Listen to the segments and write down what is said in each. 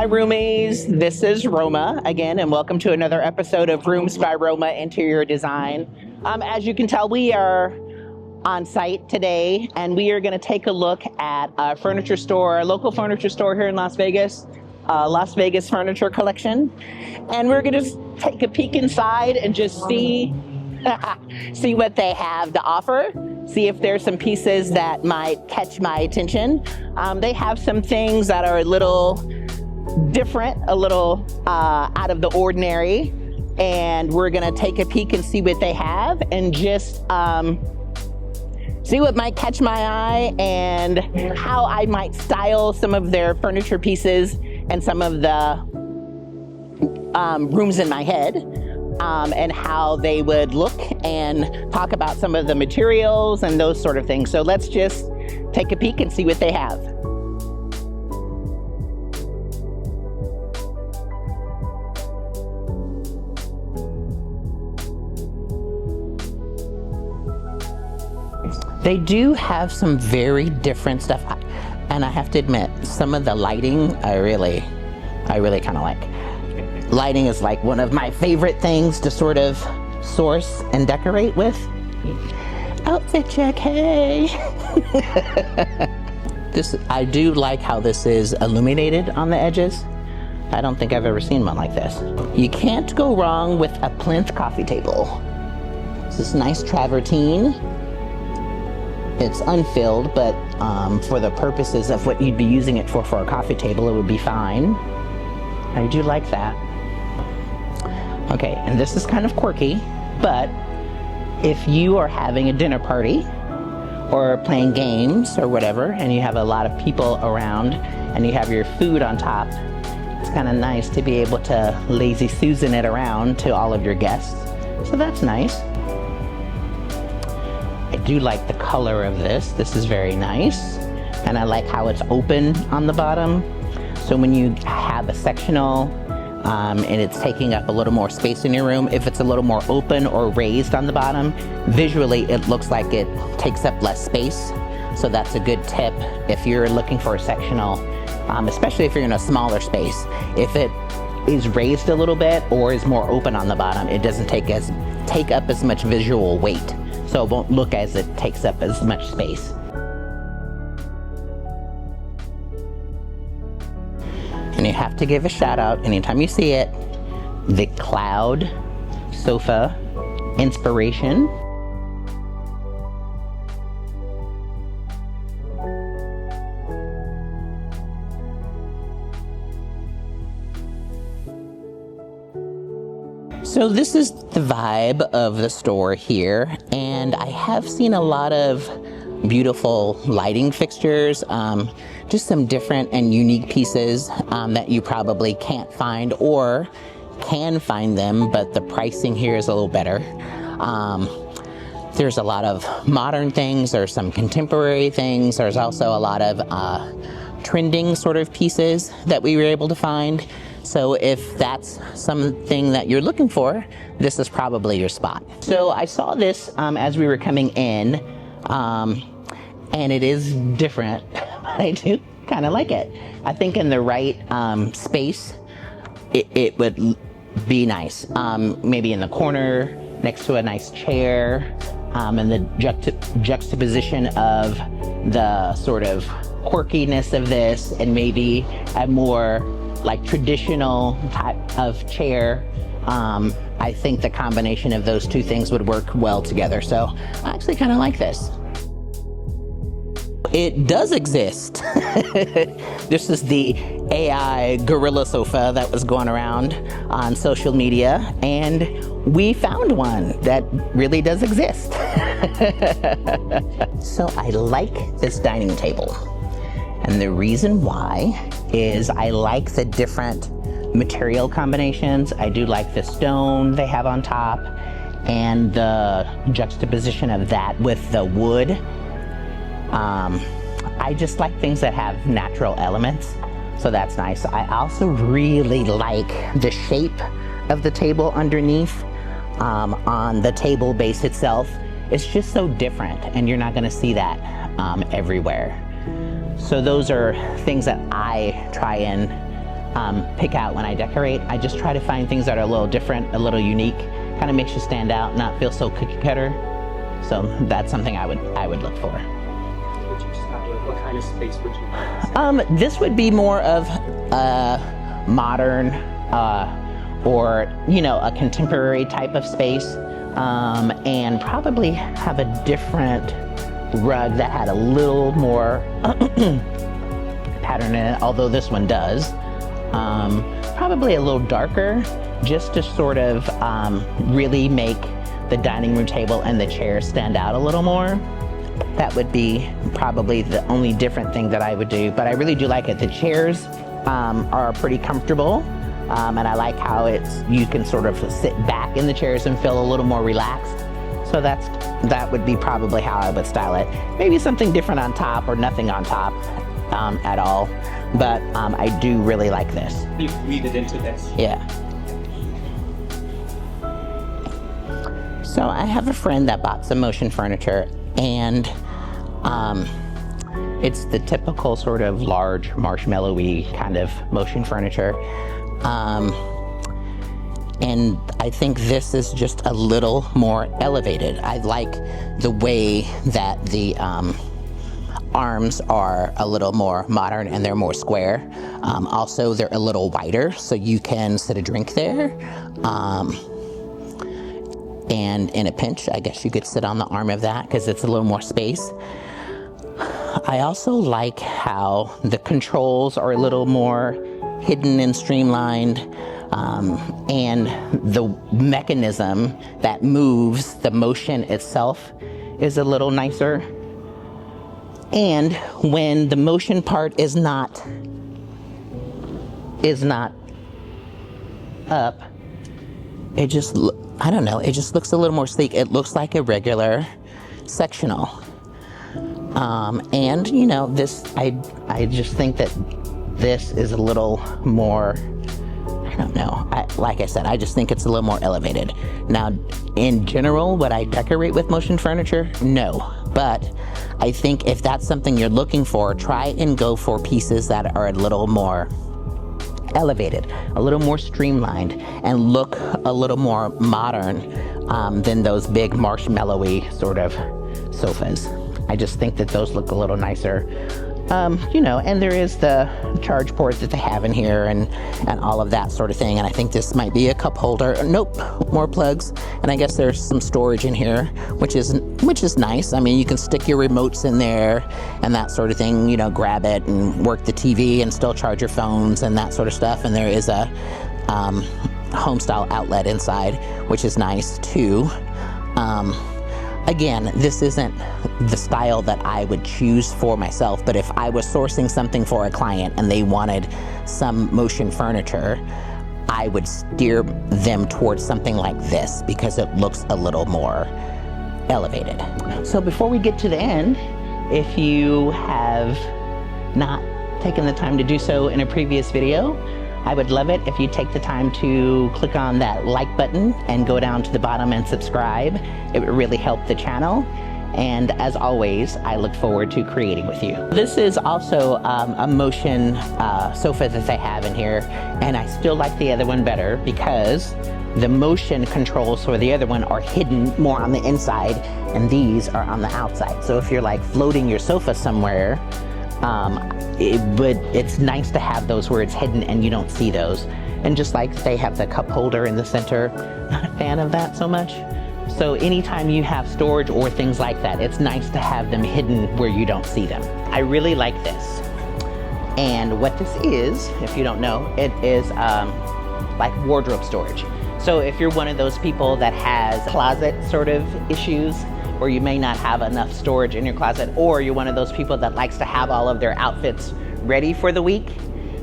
Hi Roomies, this is Roma again, and welcome to another episode of Rooms by Roma Interior Design. As you can tell, we are on site today, and we are going to take a look at a furniture store, a local furniture store here in Las Vegas Furniture Collection, and we're going to take a peek inside and just see see what they have to offer, see if there's some pieces that might catch my attention. They have some things that are a little different, a little out of the ordinary, and we're gonna take a peek and see what they have and just see what might catch my eye and how I might style some of their furniture pieces and some of the rooms in my head. And how they would look and talk about some of the materials and those sort of things. So let's just take a peek and see what they have. They do have some very different stuff, and I have to admit, some of the lighting I really kind of like. Lighting is like one of my favorite things to sort of source and decorate with. Outfit check, hey! I do like how this is illuminated on the edges. I don't think I've ever seen one like this. You can't go wrong with a plinth coffee table. This is nice travertine. It's unfilled, but for the purposes of what you'd be using it for a coffee table, it would be fine. I do like that. Okay, and this is kind of quirky, but if you are having a dinner party or playing games or whatever, and you have a lot of people around and you have your food on top, it's kind of nice to be able to lazy Susan it around to all of your guests. So that's nice. I do like the color of this. This is very nice. And I like how it's open on the bottom. So when you have a sectional, and it's taking up a little more space in your room, if it's a little more open or raised on the bottom, visually it looks like it takes up less space. So that's a good tip if you're looking for a sectional, especially if you're in a smaller space. If it is raised a little bit or is more open on the bottom, it doesn't take up as much visual weight. So it won't look as it takes up as much space. And you have to give a shout out anytime you see it, the cloud sofa inspiration. So this is the vibe of the store here, and I have seen a lot of beautiful lighting fixtures, just some different and unique pieces that you probably can't find or can find them, but the pricing here is a little better. There's a lot of modern things, there's some contemporary things, there's also a lot of trending sort of pieces that we were able to find. So if that's something that you're looking for, this is probably your spot. So I saw this as we were coming in, and it is different, but I do kind of like it. I think in the right space, it would be nice. Maybe in the corner, next to a nice chair, and the juxtaposition of the sort of quirkiness of this, and maybe a more like traditional type of chair. I think the combination of those two things would work well together. So I actually kind of like this. It does exist. This is the AI gorilla sofa that was going around on social media, and we found one that really does exist. So I like this dining table. And the reason why is I like the different material combinations. I do like the stone they have on top and the juxtaposition of that with the wood. I just like things that have natural elements, so that's nice. I also really like the shape of the table underneath on the table base itself. It's just so different, and you're not going to see that everywhere. So those are things that I try and pick out when I decorate. I just try to find things that are a little different, a little unique, kind of makes you stand out, not feel so cookie cutter. So that's something I would look for. What kind of space would you? This would be more of modern or a contemporary type of space, and probably have a different rug that had a little more pattern in it, although this one does. Probably a little darker, just to sort of really make the dining room table and the chairs stand out a little more. That would be probably the only different thing that I would do, but I really do like it. The chairs are pretty comfortable, and I like how you can sort of sit back in the chairs and feel a little more relaxed. So that would be probably how I would style it. Maybe something different on top or nothing on top at all, but I do really like this. You weave it into this. Yeah. So I have a friend that bought some motion furniture, and it's the typical sort of large marshmallowy kind of motion furniture. And I think this is just a little more elevated. I like the way that the arms are a little more modern and they're more square. Also, they're a little wider, so you can sit a drink there. And in a pinch, I guess you could sit on the arm of that because it's a little more space. I also like how the controls are a little more hidden and streamlined, and the mechanism that moves the motion itself is a little nicer. And when the motion part is not up, it just, I don't know, it just looks a little more sleek. It looks like a regular sectional. And this, I just think that this is a little more, I don't know, like I said, I just think it's a little more elevated. Now, in general, would I decorate with motion furniture? No. But I think if that's something you're looking for, try and go for pieces that are a little more elevated, a little more streamlined, and look a little more modern than those big marshmallowy sort of sofas. I just think that those look a little nicer. And there is the charge port that they have in here and all of that sort of thing. And I think this might be a cup holder. Nope, more plugs. And I guess there's some storage in here, which is nice. I mean, you can stick your remotes in there and that sort of thing, grab it and work the TV and still charge your phones and that sort of stuff. And there is a home style outlet inside, which is nice too. Again, this isn't the style that I would choose for myself, but if I was sourcing something for a client and they wanted some motion furniture, I would steer them towards something like this because it looks a little more elevated. So before we get to the end, if you have not taken the time to do so in a previous video, I would love it if you take the time to click on that like button and go down to the bottom and subscribe. It would really help the channel. And as always, I look forward to creating with you. This is also a motion sofa that they have in here, and I still like the other one better because the motion controls for the other one are hidden more on the inside, and these are on the outside. So if you're like floating your sofa somewhere, it's nice to have those where it's hidden and you don't see those. And just like they have the cup holder in the center, not a fan of that so much. So anytime you have storage or things like that, it's nice to have them hidden where you don't see them. I really like this. And what this is, if you don't know, it is like wardrobe storage. So if you're one of those people that has closet sort of issues, or you may not have enough storage in your closet, or you're one of those people that likes to have all of their outfits ready for the week,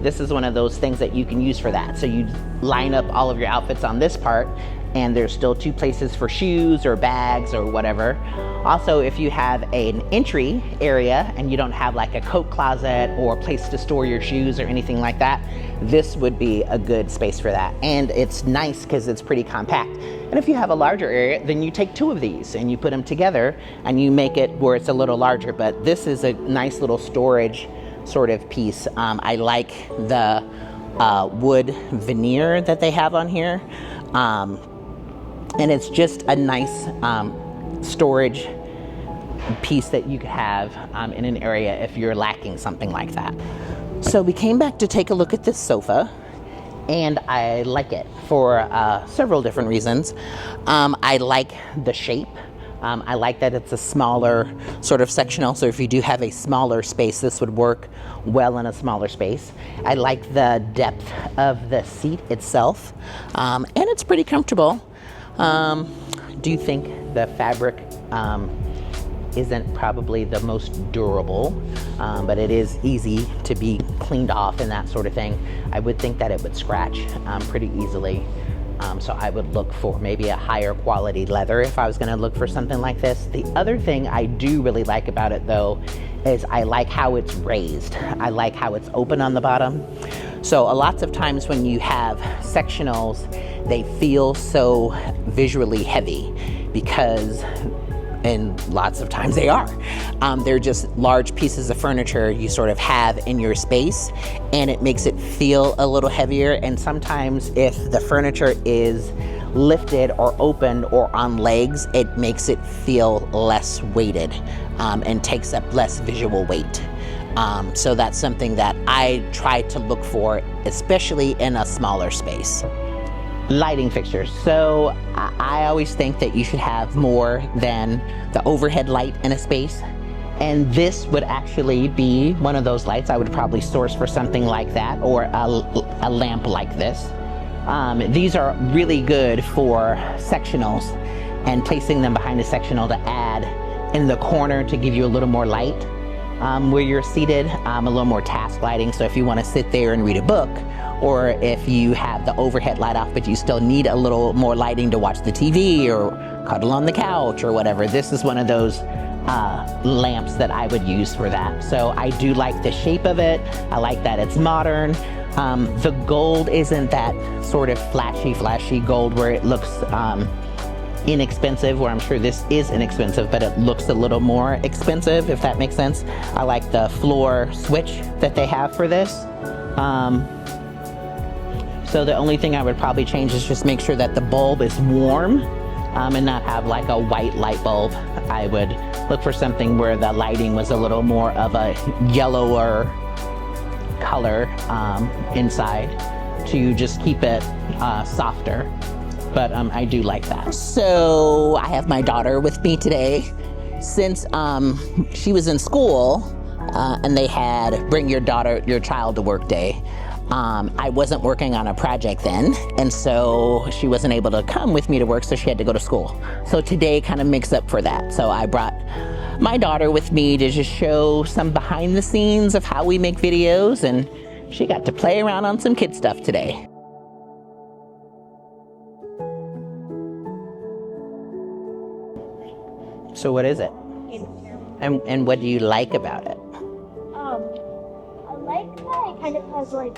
this is one of those things that you can use for that. So you line up all of your outfits on this part, and there's still two places for shoes or bags or whatever. Also, if you have an entry area and you don't have like a coat closet or a place to store your shoes or anything like that, this would be a good space for that. And it's nice because it's pretty compact. And if you have a larger area, then you take two of these and you put them together and you make it where it's a little larger. But this is a nice little storage sort of piece. I like the wood veneer that they have on here. And it's just a nice storage piece that you could have in an area if you're lacking something like that. So we came back to take a look at this sofa, and I like it for several different reasons. I like the shape. I like that it's a smaller sort of sectional, so if you do have a smaller space, this would work well in a smaller space. I like the depth of the seat itself, and it's pretty comfortable. Do you think the fabric isn't probably the most durable, but it is easy to be cleaned off and that sort of thing. I would think that it would scratch pretty easily. So I would look for maybe a higher quality leather if I was gonna look for something like this. The other thing I do really like about it though, is I like how it's raised. I like how it's open on the bottom. So lots of times when you have sectionals, they feel so visually heavy because, and lots of times they are. They're just large pieces of furniture you sort of have in your space, and it makes it feel a little heavier. And sometimes if the furniture is lifted or opened or on legs, it makes it feel less weighted and takes up less visual weight. So that's something that I try to look for, especially in a smaller space. Lighting fixtures. So I always think that you should have more than the overhead light in a space. And this would actually be one of those lights. I would probably source for something like that, or a lamp like this. These are really good for sectionals, and placing them behind a sectional to add in the corner to give you a little more light. Where you're seated, a little more task lighting. So if you want to sit there and read a book, or if you have the overhead light off but you still need a little more lighting to watch the TV or cuddle on the couch or whatever, this is one of those lamps that I would use for that. So I do like the shape of it. I like that it's modern. The gold isn't that sort of flashy gold where it looks inexpensive, where I'm sure this is inexpensive, but it looks a little more expensive, if that makes sense. I like the floor switch that they have for this. So the only thing I would probably change is just make sure that the bulb is warm and not have like a white light bulb. I would look for something where the lighting was a little more of a yellower color inside to just keep it softer. But I do like that. So I have my daughter with me today. Since she was in school and they had bring your child to work day, I wasn't working on a project then, and so she wasn't able to come with me to work, so she had to go to school. So today kind of makes up for that. So I brought my daughter with me to just show some behind the scenes of how we make videos, and she got to play around on some kid stuff today. So what is it? And what do you like about it? I like that it kind of has like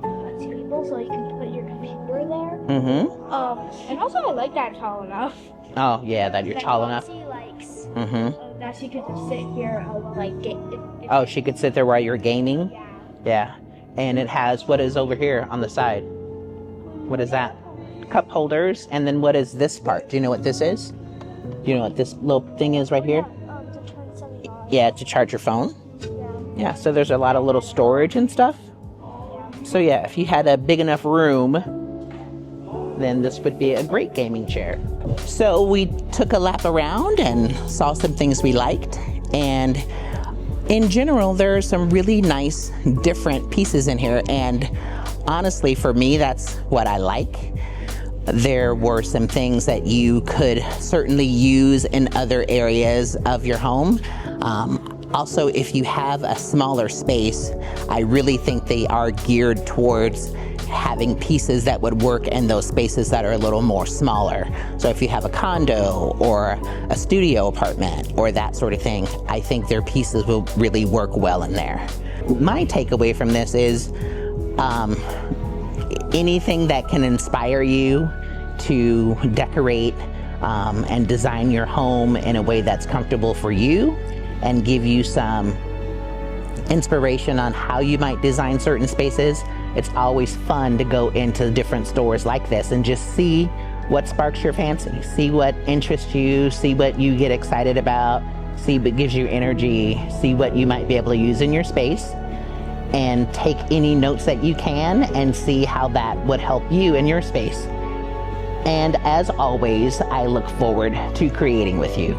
a table so you can put your computer there. Mm-hmm. And also I like that it's tall enough. Oh yeah, that you're tall enough. She likes Mm-hmm. that she could just sit here like get. Oh, she could sit there while you're gaming? Yeah. Yeah. And it has, what is over here on the side? What is that? Cup holders. And then what is this part? Do you know what this is? Do you know what this little thing is right here? To turn something on. Yeah, to charge your phone. Yeah. Yeah, so there's a lot of little storage and stuff. So yeah, if you had a big enough room, then this would be a great gaming chair. So we took a lap around and saw some things we liked. And in general, there are some really nice different pieces in here. And honestly, for me, that's what I like. There were some things that you could certainly use in other areas of your home. Also, if you have a smaller space, I really think they are geared towards having pieces that would work in those spaces that are a little more smaller. So if you have a condo or a studio apartment or that sort of thing, I think their pieces will really work well in there. My takeaway from this is anything that can inspire you to decorate and design your home in a way that's comfortable for you and give you some inspiration on how you might design certain spaces, it's always fun to go into different stores like this and just see what sparks your fancy, see what interests you, see what you get excited about, see what gives you energy, see what you might be able to use in your space, and take any notes that you can and see how that would help you in your space. And as always, I look forward to creating with you.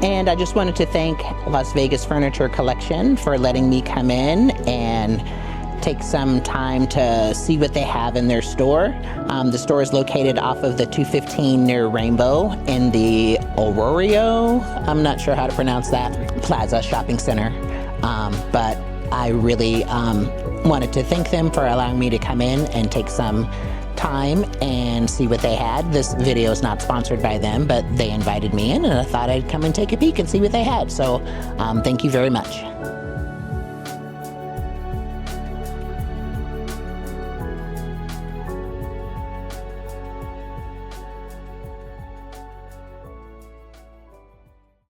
And I just wanted to thank Las Vegas Furniture Collection for letting me come in and take some time to see what they have in their store. The store is located off of the 215 near Rainbow in the Aurorio, I'm not sure how to pronounce that, Plaza Shopping Center. But I really wanted to thank them for allowing me to come in and take some time and see what they had. This video is not sponsored by them, but they invited me in and I thought I'd come and take a peek and see what they had. So thank you very much.